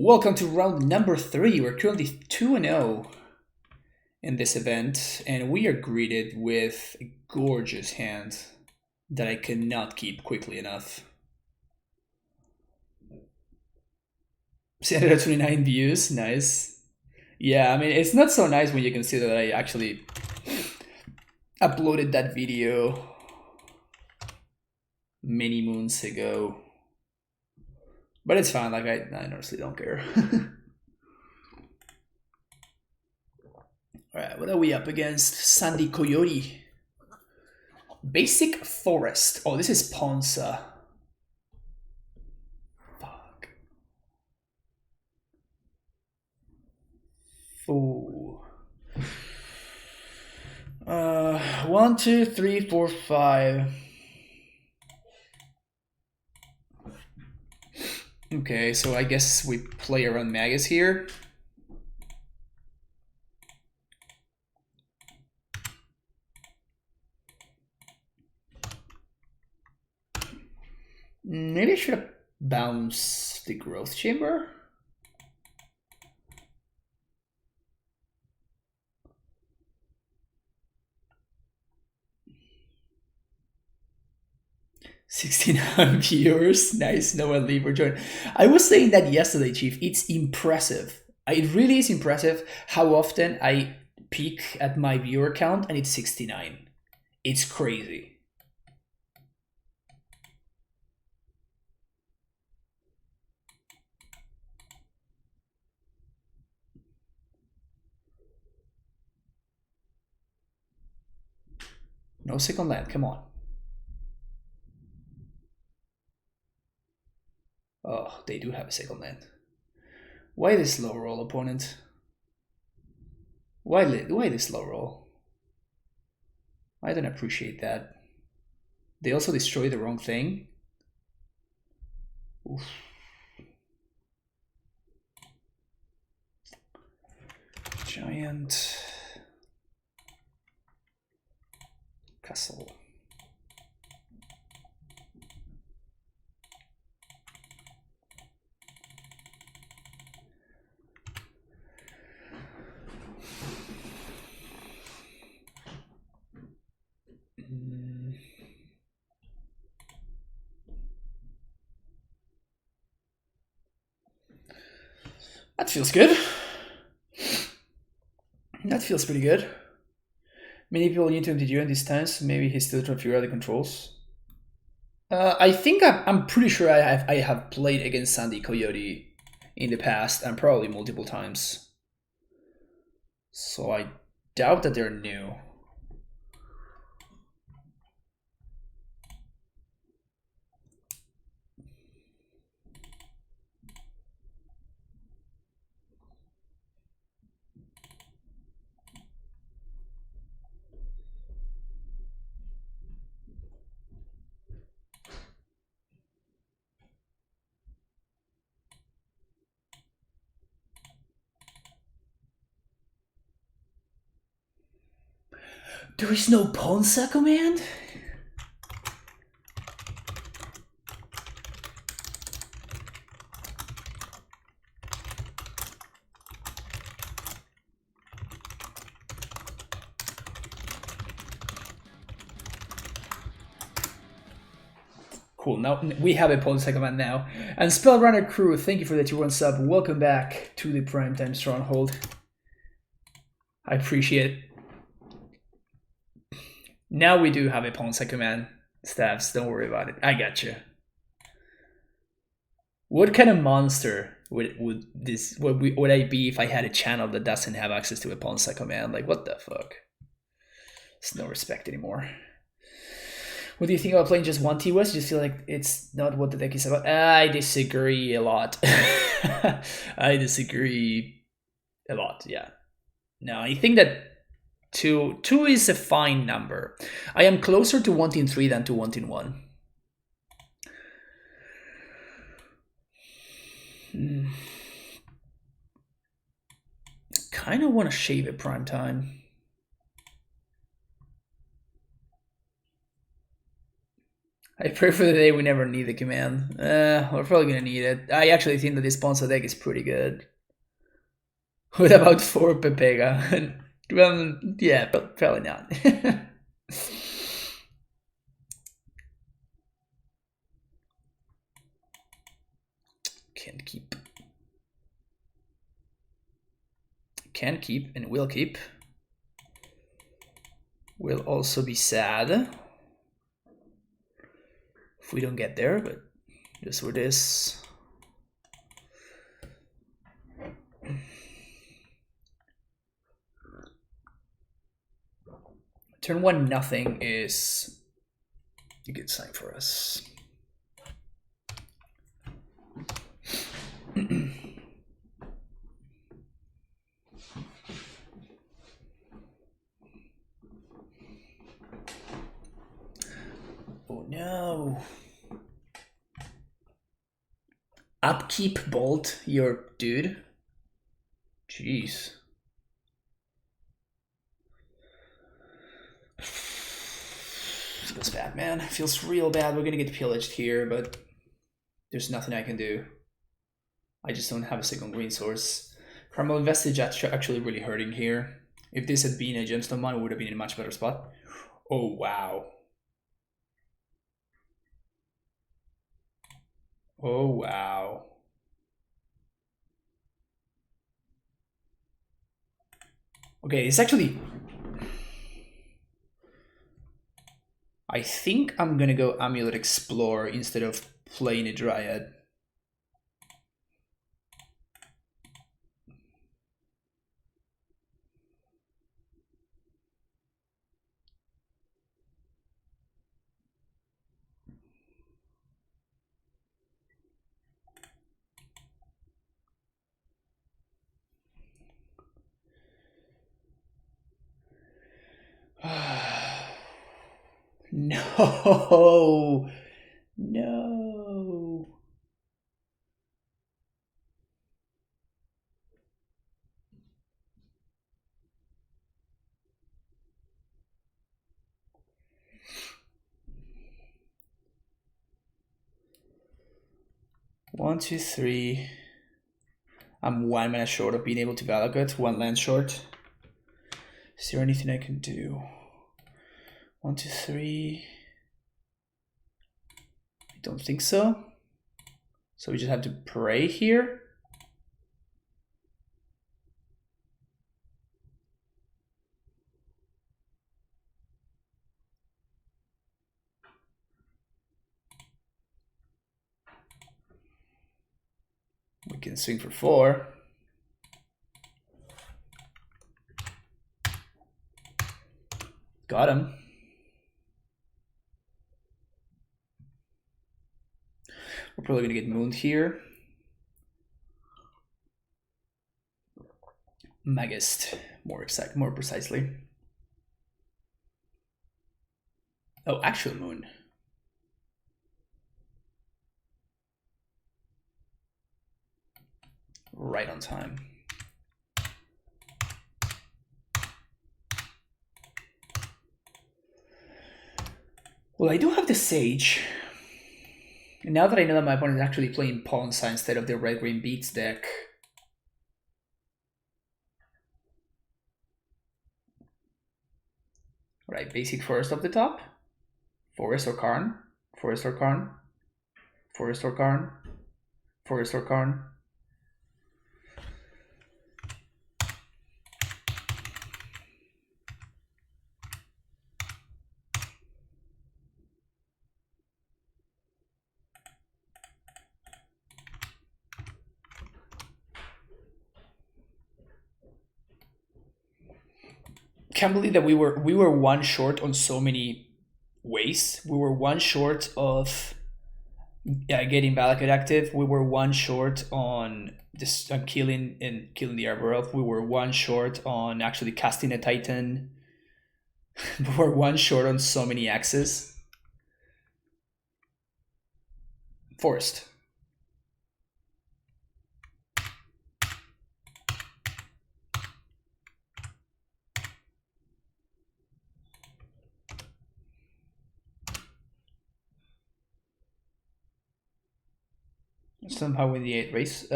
Welcome to round number 3. We're currently 2-0 in this event, and we are greeted with a gorgeous hand that I cannot keep quickly enough. 629 views, nice. Yeah, I mean, it's not so nice when you consider that I actually uploaded that video many moons ago. But it's fine, like, I honestly don't care. Alright, what are we up against? Sandy Coyote. Basic Forest. Oh, this is Ponza. Fuck. Ooh. 1, 2, 3, 4, 5. Okay, so I guess we play around Magus here. Maybe I should have bounced the growth chamber. $69 viewers. Nice, no one leave or join. I was saying that yesterday, Chief. It's impressive. It really is impressive how often I peek at my viewer count and it's 69. It's crazy. No second land, come on. Oh, they do have a second land. Why this low roll, opponent? Why this low roll? I don't appreciate that. They also destroy the wrong thing. Oof. Giant castle. That feels good. That feels pretty good. Many people need to endure in these times. Maybe he's still trying to figure out the controls. I think I'm pretty sure I have played against Sandy Coyote in the past and probably multiple times. So I doubt that they're new. There is no Ponza command? Cool, now we have a Ponza command now. And Spellrunner Crew, thank you for that 2-1 sub. Welcome back to the Primetime Stronghold. I appreciate it. Now we do have a Ponza command, Stabs. Don't worry about it. I got you. What kind of monster would I be if I had a channel that doesn't have access to a Ponza command? Like, what the fuck? It's no respect anymore. What do you think about playing just one T-West? You just feel like it's not what the deck is about? I disagree a lot. I disagree a lot, yeah. No, I think that two is a fine number. I am closer to wanting 3 than to wanting 1. Kind of want to shave at prime time. I pray for the day we never need the command. We're probably gonna need it. I actually think that this Ponza deck is pretty good. With about 4 Pepega. Well, yeah, but probably not. Can't keep. Can keep and will keep. Will also be sad if we don't get there, but just with this. Turn 1 nothing is a good sign for us. Oh no. Upkeep Bolt, your dude. Jeez. Feels bad, man. Feels real bad. We're gonna get pillaged here, but there's nothing I can do. I just don't have a second green source. Primal Investige actually really hurting here. If this had been a gemstone mine, we would have been in a much better spot. Oh, wow. Oh, wow. Okay, it's actually... I think I'm gonna go Amulet Explorer instead of playing a Dryad. No! No! One, two, three. I'm 1 mana short of being able to Valagut, 1 land short. Is there anything I can do? 1, 2, 3. I don't think so. So we just have to pray here. We can swing for 4. Got him. We're probably gonna get mooned here. Magist, more precisely. Oh, actual moon. Right on time. Well, I do have the Sage. And now that I know that my opponent is actually playing Ponza instead of the red-green beats deck. Alright, basic forest up the top. Forest or Karn. Forest or Karn. Forest or Karn. Forest or Karn. Can't believe that we were 1 short on so many ways. We were 1 short of getting Valakut active. We were 1 short on this killing the Arbor Elf. We were 1 short on actually casting a Titan. We were 1 short on so many axes. Forest. Somehow win the 8th race.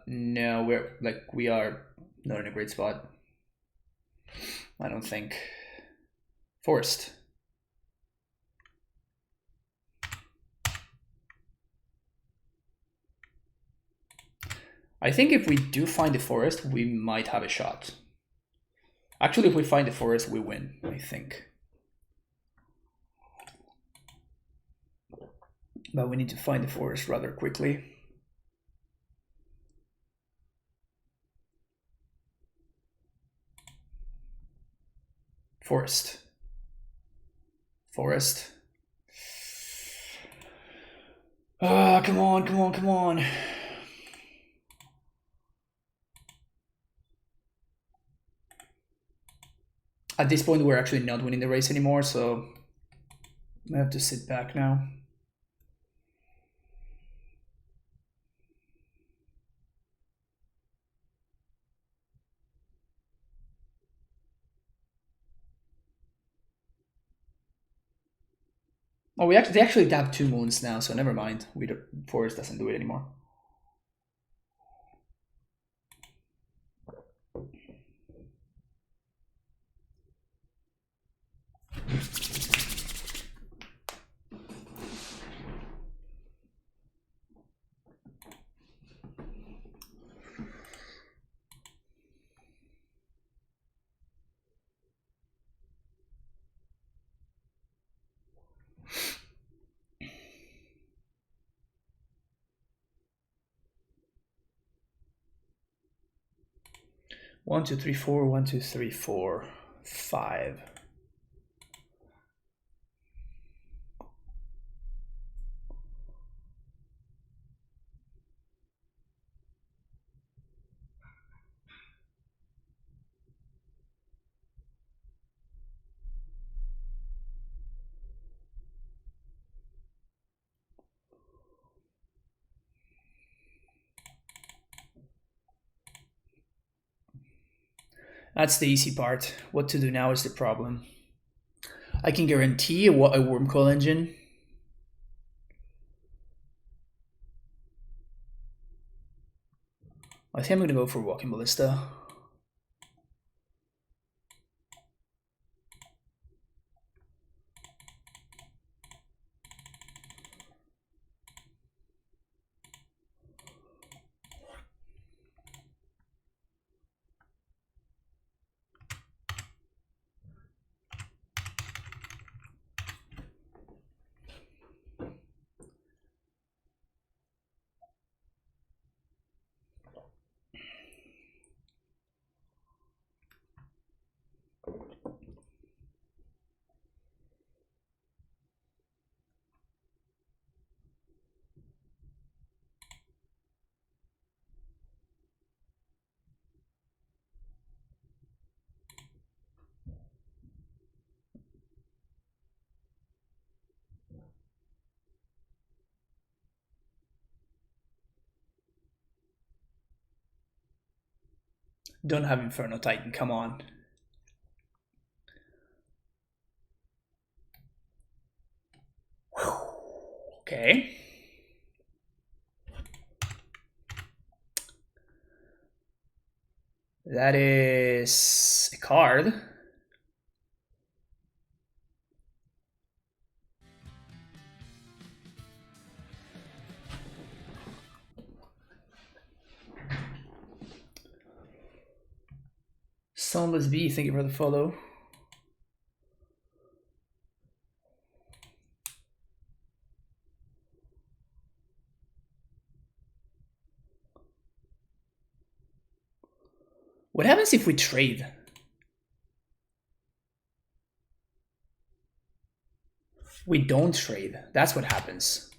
No, we are not in a great spot. I don't think. Forest. I think if we do find the forest, we might have a shot. Actually, if we find the forest, we win, I think. But we need to find the forest rather quickly. Forest. Forest. Ah, come on, come on, come on. At this point, we're actually not winning the race anymore, so I have to sit back now. Oh, they actually have 2 moons now, so never mind. Forest doesn't do it anymore. One, two, three, four. 1, 2, 3, 4, 5. That's the easy part. What to do now is the problem. I can guarantee a worm coil engine. I think I'm going to go for walking ballista. Don't have Inferno Titan, come on. Okay. That is a card. Sunless B, thank you for the follow. What happens if we trade? We don't trade. That's what happens.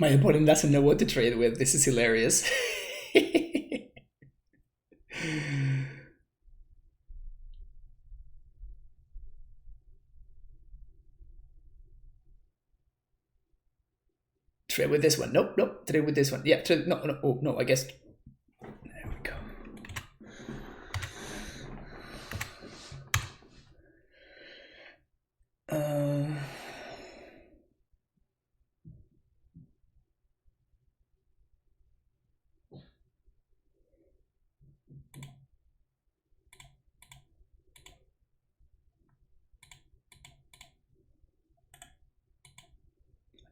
My opponent doesn't know what to trade with. This is hilarious. Trade with this one. Nope, nope. Trade with this one. Yeah, trade. No, no. Oh, no, I guess. There we go.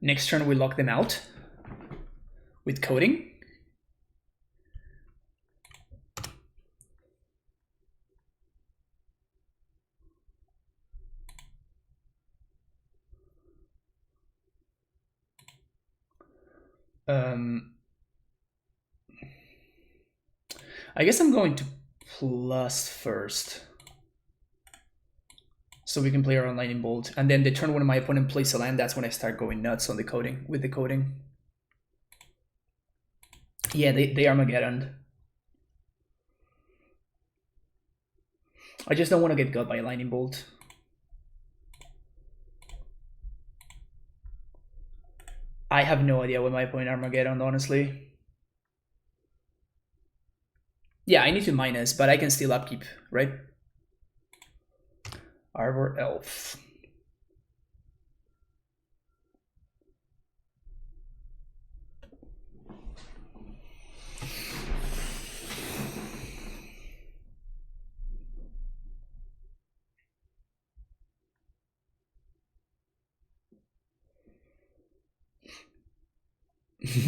Next turn, we lock them out with coding. I guess I'm going to plus first, so we can play our lightning bolt, and then the turn when my opponent plays a land, that's when I start going nuts on the coding with the coding. Yeah, they Armageddon. I just don't want to get got by a lightning bolt. I have no idea what my opponent Armageddon, honestly. Yeah, I need to minus, but I can still upkeep, right? Arbor Elf.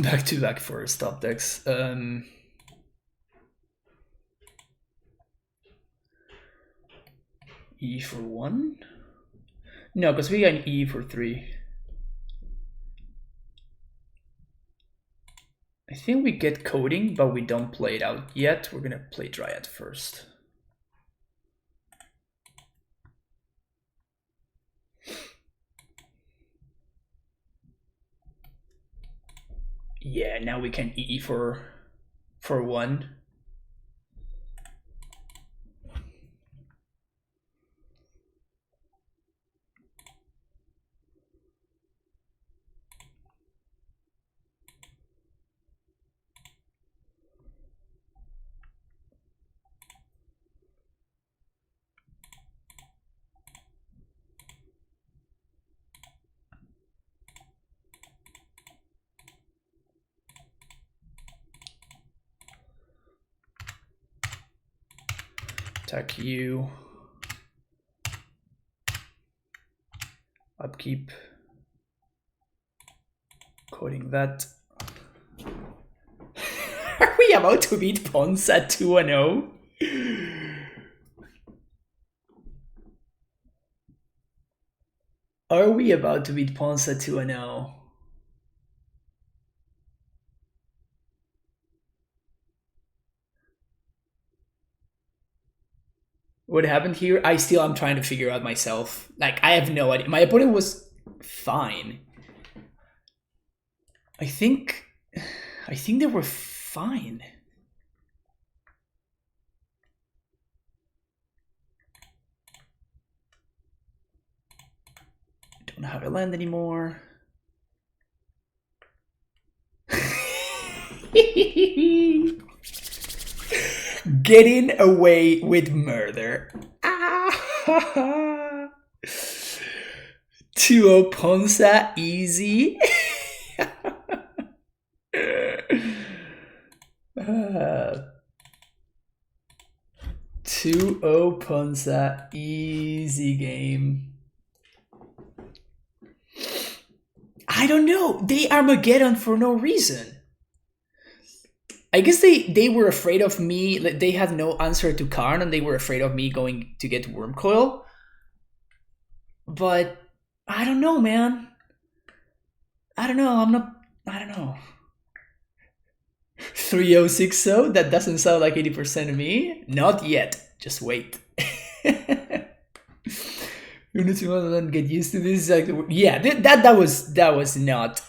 Back to back for stop decks. E for 1? No, because we got an E for 3. I think we get coding, but we don't play it out yet. We're gonna play Dryad first. Yeah, now we can E for 1. Attack you. Upkeep. Coding that. Are we about to beat Ponza 2-0? Are we about to beat Ponza 2-0? What happened here? I'm trying to figure out myself. Like, I have no idea. My opponent was fine. I think they were fine. Don't have a land anymore. Getting away with murder. 2-0 Ponza, easy. 2-0 Ponza, easy game. I don't know. They Armageddon for no reason. I guess they were afraid of me. They had no answer to Karn, and they were afraid of me going to get Wormcoil. But I don't know, man. I don't know. I don't know. 3060? That doesn't sound like 80% of me. Not yet. Just wait. You need to get used to this. Like, yeah, that was not.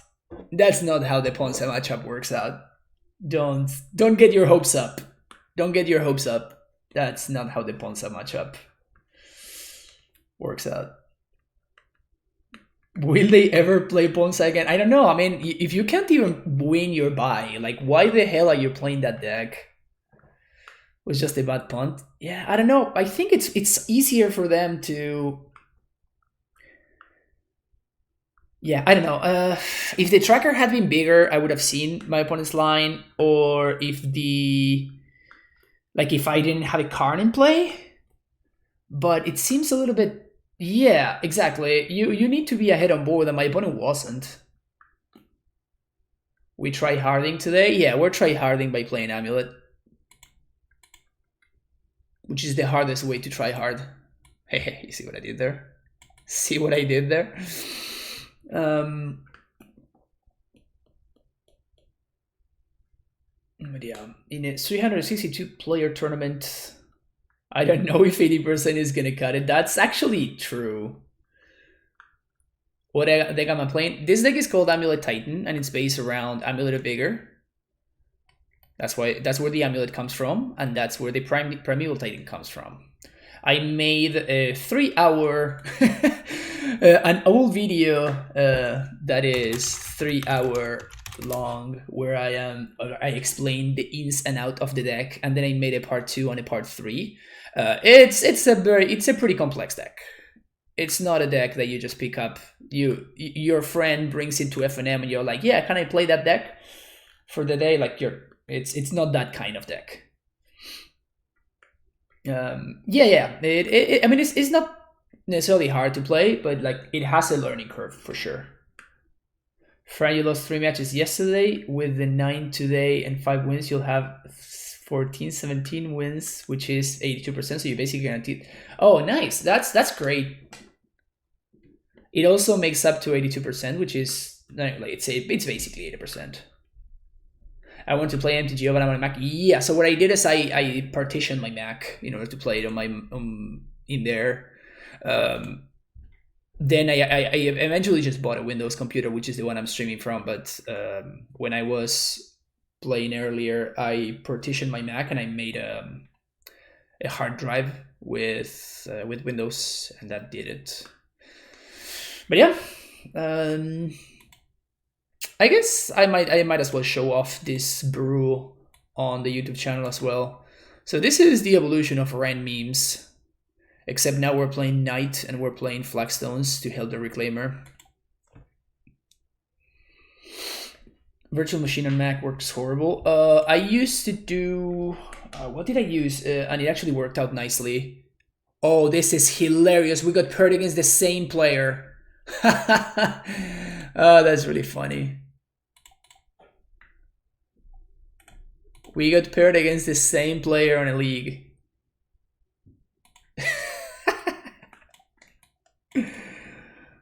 That's not how the Ponza matchup works out. Don't get your hopes up. Don't get your hopes up. That's not how the Ponza matchup works out. Will they ever play Ponza again? I don't know. I mean, if you can't even win your buy, like, why the hell are you playing that deck? Was just a bad punt. Yeah, I don't know. I think it's easier for them to. Yeah, I don't know. If the tracker had been bigger, I would have seen my opponent's line, or if I didn't have a card in play. But it seems a little bit. Yeah, exactly. You need to be ahead on board, and my opponent wasn't. We try harding today. Yeah, we're try harding by playing Amulet, which is the hardest way to try hard. Hey, you see what I did there? See what I did there? But yeah, in a 362 player tournament, I don't know if 80% is gonna cut it. That's actually true. What deck am I playing? This deck is called Amulet Titan, and it's based around Amulet of Vigor. That's where the Amulet comes from, and that's where the Primeval Titan comes from. I made a 3-hour, an old video that is 3-hour long, where I explained the ins and out of the deck, and then I made a part 2 and a part 3. It's a pretty complex deck. It's not a deck that you just pick up. Your friend brings it to FNM and you're like, yeah, can I play that deck for the day? Like it's not that kind of deck. Yeah. I mean, it's not necessarily hard to play, but like it has a learning curve for sure. Fran, you lost 3 matches yesterday. With the 9 today and 5 wins, you'll have 17 wins, which is 82%. So you basically guaranteed. Oh, nice. That's great. It also makes up to 82%, which is like it's basically 80%. I want to play MTG but I'm on a Mac. Yeah, so what I did is I partitioned my Mac in order to play it on my in there. Then I eventually just bought a Windows computer, which is the one I'm streaming from. But when I was playing earlier, I partitioned my Mac and I made a hard drive with Windows, and that did it. But yeah, I guess I might as well show off this brew on the YouTube channel as well. So this is the evolution of Rand memes, except now we're playing Knight and we're playing Flagstones to help the Reclaimer. Virtual Machine on Mac works horrible. I used to do what did I use? And it actually worked out nicely. Oh, this is hilarious. We got paired against the same player. Oh, that's really funny. We got paired against the same player on a league.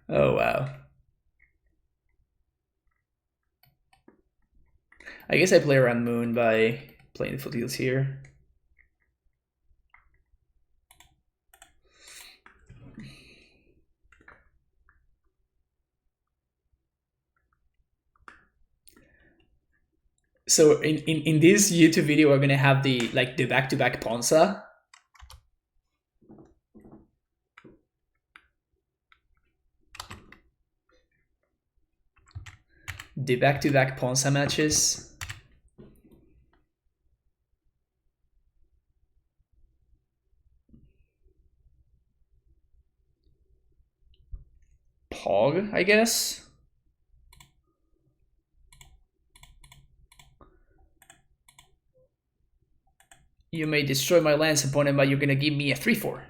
Oh, wow. I guess I play around Moon by playing the foothills here. So in this YouTube video, we're gonna have the back-to-back Ponza. The back-to-back Ponza matches. Pog, I guess. You may destroy my lands opponent, but you're gonna give me a 3/4.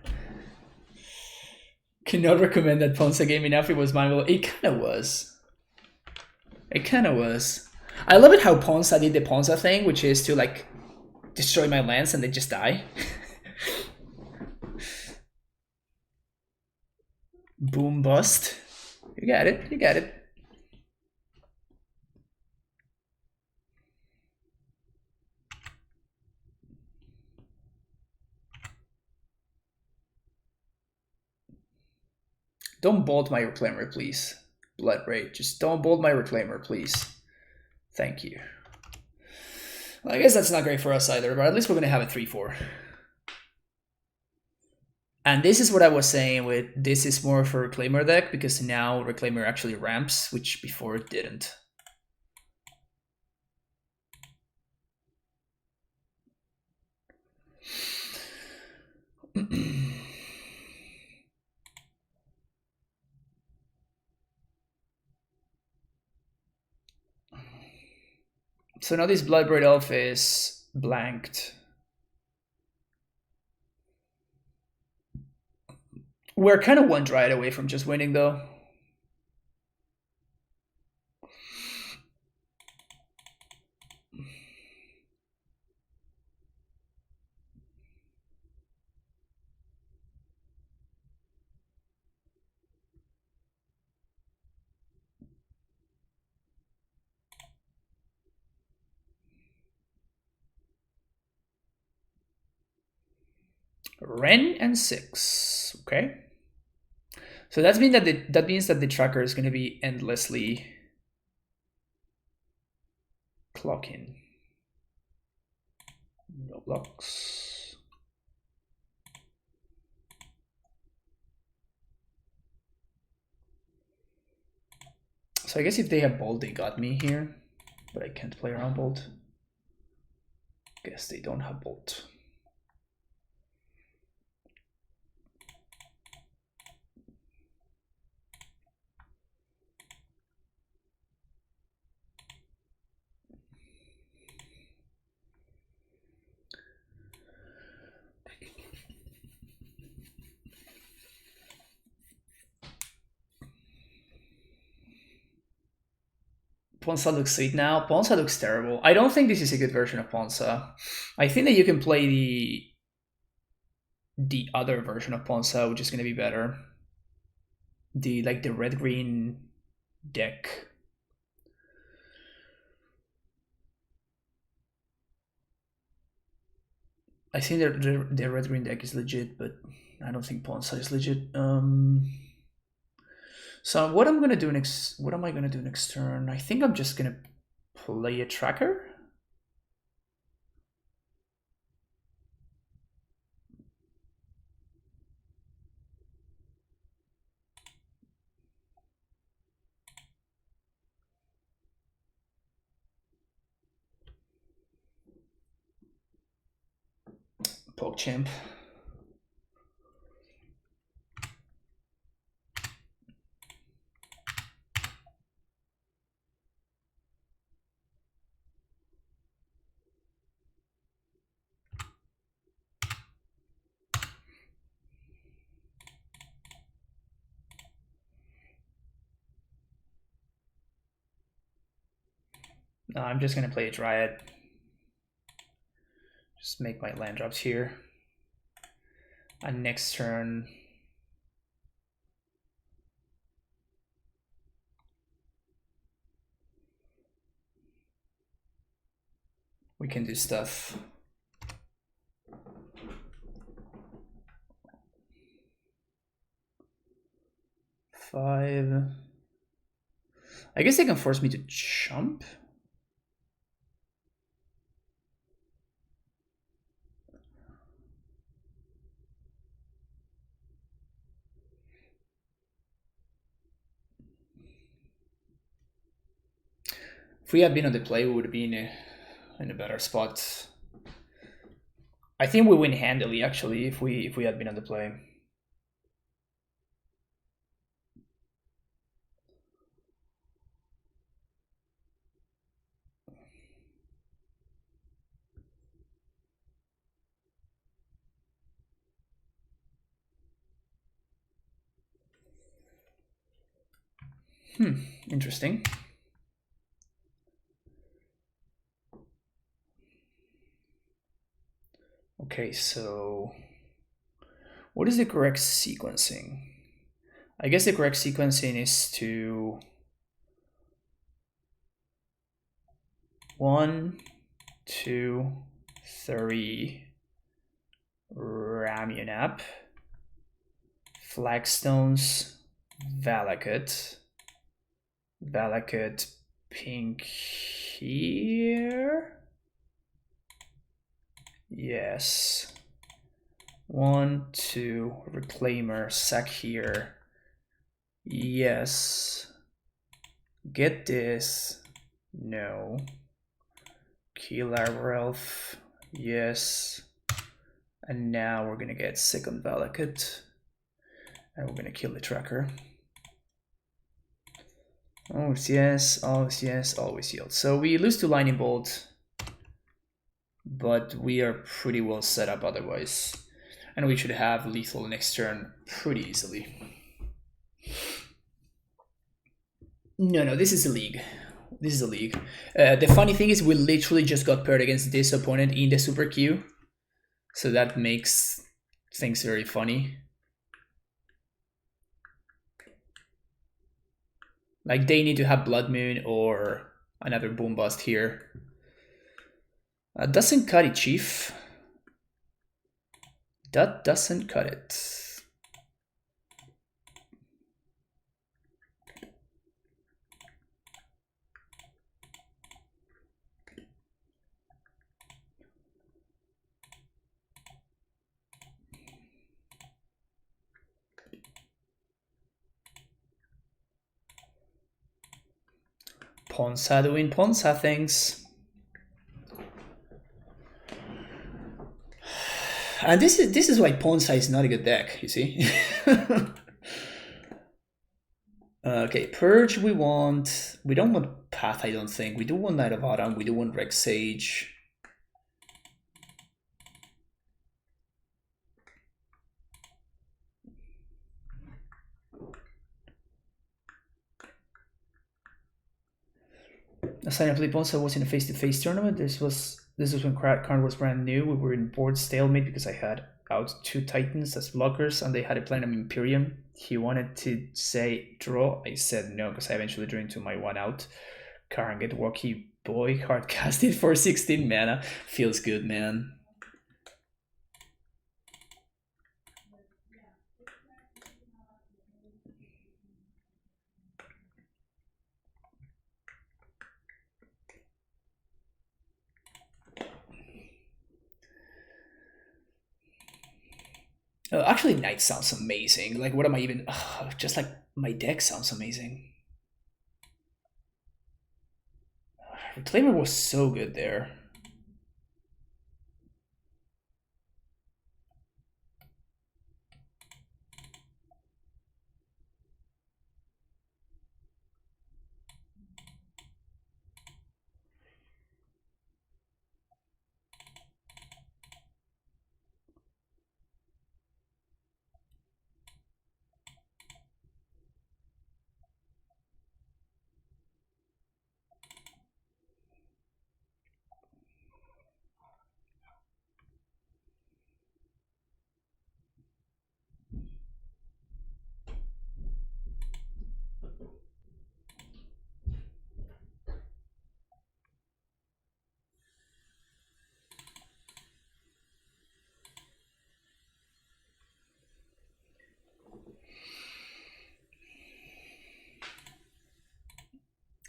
Cannot recommend that Ponza game enough. It was mindful. It kind of was. It kind of was. I love it how Ponza did the Ponza thing, which is to like destroy my lands and they just die. Boom bust. You got it. You got it. Don't bolt my Reclaimer, please. Blood Rage. Just don't bolt my Reclaimer, please. Thank you. Well, I guess that's not great for us either, but at least we're going to have a 3/4. And this is what I was saying with this is more for Reclaimer deck, because now Reclaimer actually ramps, which before it didn't. So now this Bloodbraid Elf is blanked. We're kind of one Dryad away from just winning, though. Ren and 6. Okay. So that means that the tracker is going to be endlessly clocking. No blocks. So I guess if they have Bolt, they got me here, but I can't play around Bolt. Guess they don't have Bolt. Ponza looks sweet now. Ponza looks terrible. I don't think this is a good version of Ponza. I think that you can play the other version of Ponza, which is going to be better. The red-green deck. I think the red-green deck is legit, but I don't think Ponza is legit. So what I'm gonna do next? What am I gonna do next turn? I think I'm just gonna play a tracker. PogChamp. No, I'm just gonna play a Dryad. Just make my land drops here. And next turn, we can do stuff. Five. I guess they can force me to jump. If we had been on the play, we would have been in a better spot. I think we win handily, actually, if we had been on the play. Interesting. Okay, so what is the correct sequencing? I guess the correct sequencing is to 1, 2, 3, Ramunap, Flagstones, Valakut, pink here. Yes. 1, 2, reclaimer, sack here. Yes. Get this. No. Kill our elf. Yes. And now we're gonna get second Valakut. And we're gonna kill the tracker. Always yes, always yes, always yield. So we lose to Lightning Bolt, but we are pretty well set up otherwise. And we should have lethal next turn pretty easily. No, this is a league. This is a league. The funny thing is we literally just got paired against this opponent in the super queue. So that makes things very funny. Like they need to have Blood Moon or another Boom Bust here. Doesn't cut it, Chief. That doesn't cut it. Ponza doing Ponza things. And this is why Ponza is not a good deck, you see? Okay, Purge we want. We don't want Path, I don't think. We do want Knight of Autumn, we do want Rex Sage. Last time I played Ponza was in a face-to-face tournament. This was when card was brand new. We were in board stalemate because I had out 2 Titans as blockers and they had a Platinum Imperium. He wanted to say draw. I said no because I eventually drew into my 1 out. Can't get Walkie Boy hard casted for 16 mana. Feels good, man. Actually, Knight sounds amazing. Like, what am I even... just like, my deck sounds amazing. Reclaimer was so good there.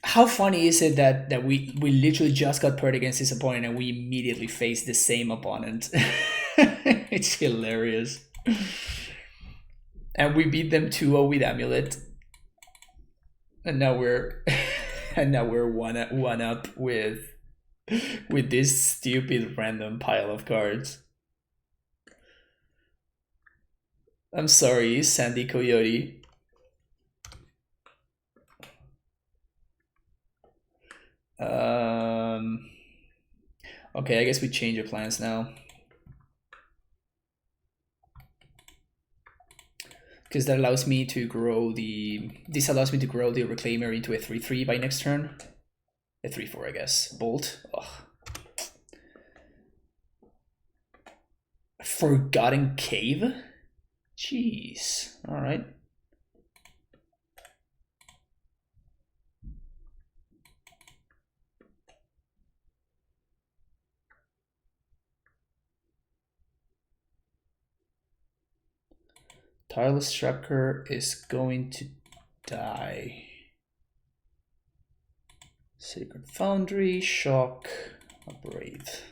How funny is it that we literally just got paired against this opponent and we immediately faced the same opponent? It's hilarious. And we beat them 2-0 with Amulet. And now we're one up with this stupid random pile of cards. I'm sorry, Sandy Coyote. Okay, I guess we change our plans now. Because that allows me to grow the... This allows me to grow the Reclaimer into a 3-3 by next turn. A 3-4, I guess. Bolt. Ugh. Forgotten Cave? Jeez. Alright. Tireless Tracker is going to die. Sacred Foundry, Shock, Brave.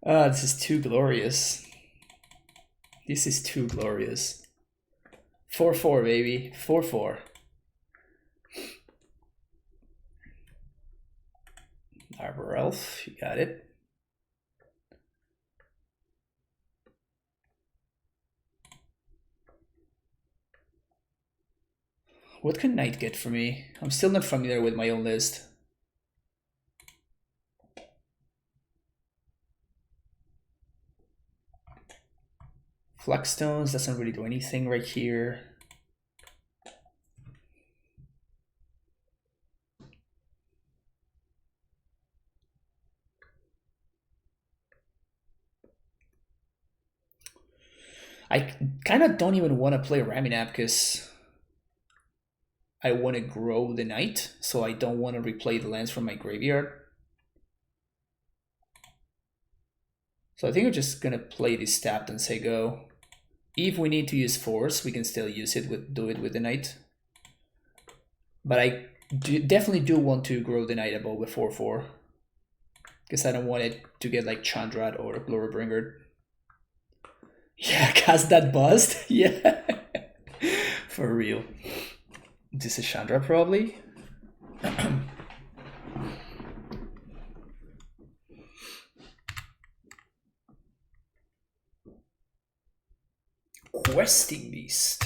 Ah, this is too glorious. This is too glorious. 4-4, baby. 4-4. Arbor Elf, you got it. What can Knight get for me? I'm still not familiar with my own list. Flagstones doesn't really do anything right here. I kind of don't even want to play Raminap because I want to grow the Knight, so I don't want to replay the lands from my graveyard. So I think I'm just gonna play this tapped and say go. If we need to use Force, we can still use it do it with the Knight. But I definitely do want to grow the Knight above the 4-4. Because I don't want it to get like Chandrat or Glorybringer. Yeah, cast that bust. Yeah. For real. This is Chandra probably. Questing Beast.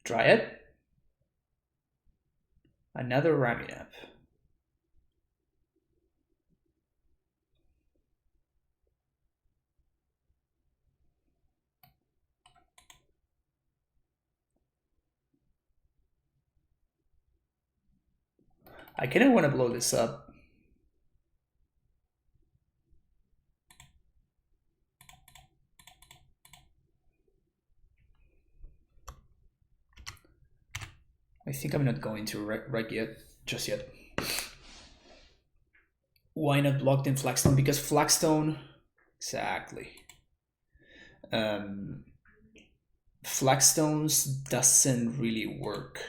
Dryad. Another Raminap. I kind of want to blow this up. I think I'm not going to reg yet, just yet. Why not block them Flagstone? Because Flagstone, exactly. Flagstones doesn't really work.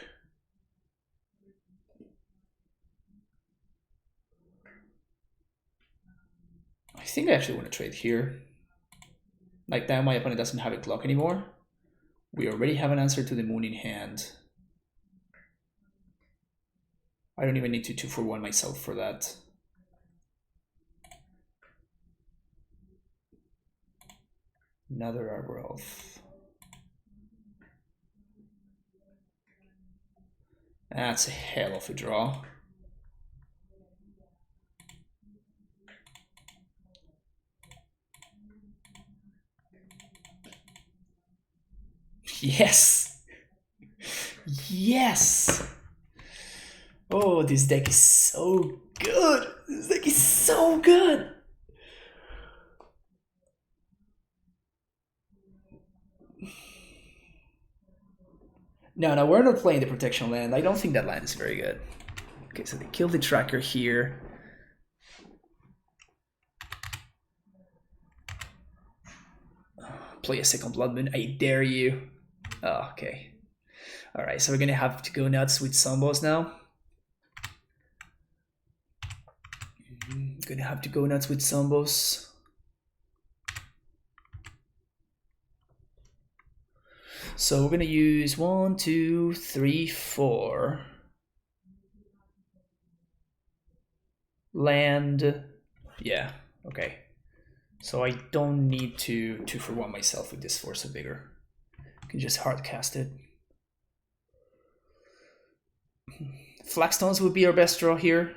I think I actually want to trade here. Like that, my opponent doesn't have a clock anymore. We already have an answer to the moon in hand. I don't even need to 2-for-1 myself for that. Another Arbor Elf. That's a hell of a draw. Yes! Yes! Oh, this deck is so good! This deck is so good! No, we're not playing the protection land. I don't think that land is very good. Okay, so they kill the tracker here. Play a second Blood Moon. I dare you. Oh, okay. Alright, so we're gonna have to go nuts with Sumbos now. Gonna have to go nuts with Sumbos. So we're gonna use 1, 2, 3, 4. Land. Yeah, okay. So I don't need to 2-for-1 myself with this Force of Vigor. I can just hard cast it. Flagstones would be our best draw here.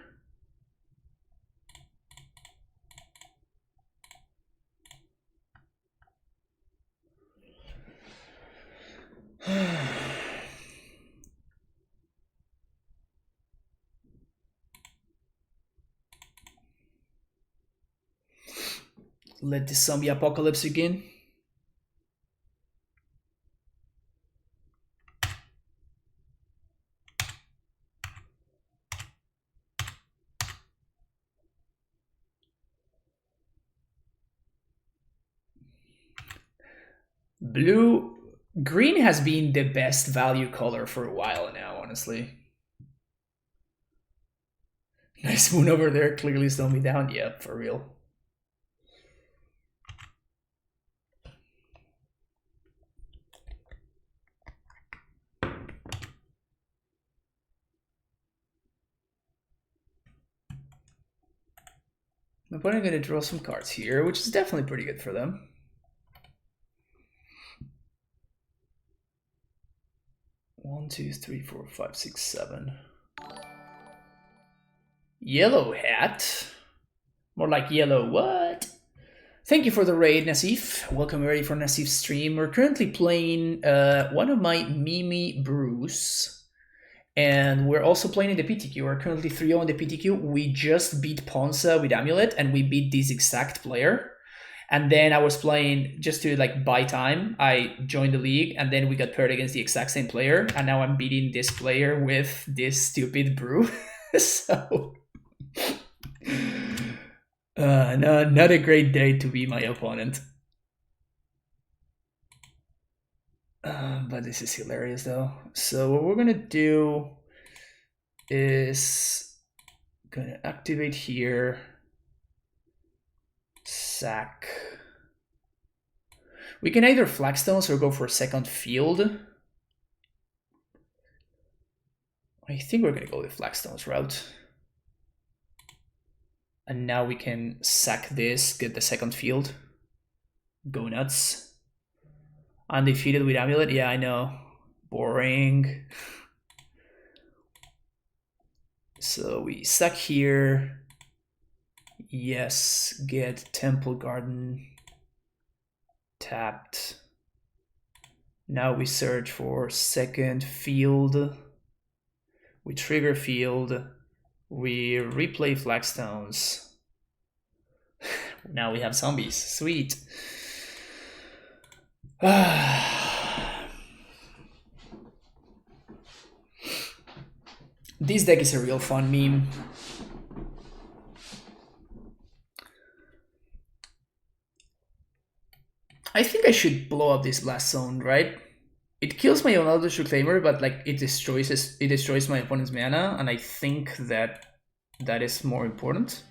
Let the zombie apocalypse begin. Green has been the best value color for a while now, honestly. Nice moon over there, clearly slowing me down. Yeah, for real. My opponent going to draw some cards here, which is definitely pretty good for them. One, two, three, four, five, six, seven. Yellow hat. More like yellow what? Thank you for the raid, Nasif. Welcome everybody for Nasif's stream. We're currently playing one of my Mimi brews. And we're also playing in the PTQ. We're currently 3-0 in the PTQ. We just beat Ponza with Amulet, and we beat this exact player. And then I was playing, just to like buy time, I joined the league, and then we got paired against the exact same player. And now I'm beating this player with this stupid brew. So, not a great day to be my opponent. But this is hilarious though. So what we're gonna do is gonna activate here, sack. We can either flagstones or go for a second field. I think we're gonna go the flagstones route. And now we can sack this, get the second field. Go nuts. Undefeated with Amulet? Yeah, I know. Boring. So we sack here. Yes, get Temple Garden. Tapped. Now we search for second field. We trigger field. We replay flagstones. Now we have zombies. Sweet. This deck is a real fun meme. I think I should blow up this blast zone, right? It kills my own Eldritch Reclaimer, but like it destroys my opponent's mana, and I think that is more important.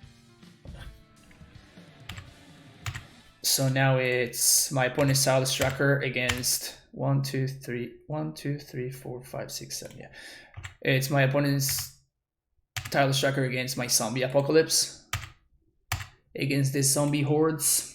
So now it's my opponent's Tireless Tracker against 1, 2, 3, 4, 5, 6, 7. Yeah, it's my opponent's Tireless Tracker against my Zombie Apocalypse against these zombie hordes.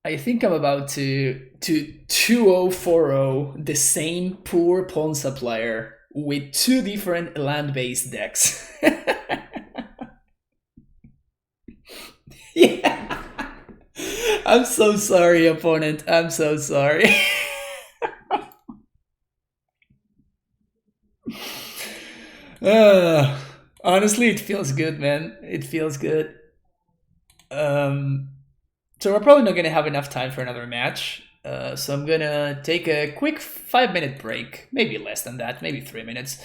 I think I'm about to 2040 the same poor Ponza player with two different land-based decks. Yeah. I'm so sorry, opponent. I'm so sorry. Honestly, it feels good, man. It feels good. So we're probably not going to have enough time for another match. So I'm going to take a quick 5-minute break, maybe less than that, maybe 3 minutes.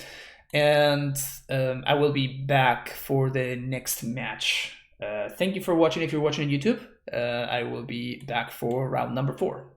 And I will be back for the next match. Thank you for watching if you're watching on YouTube. I will be back for round number 4.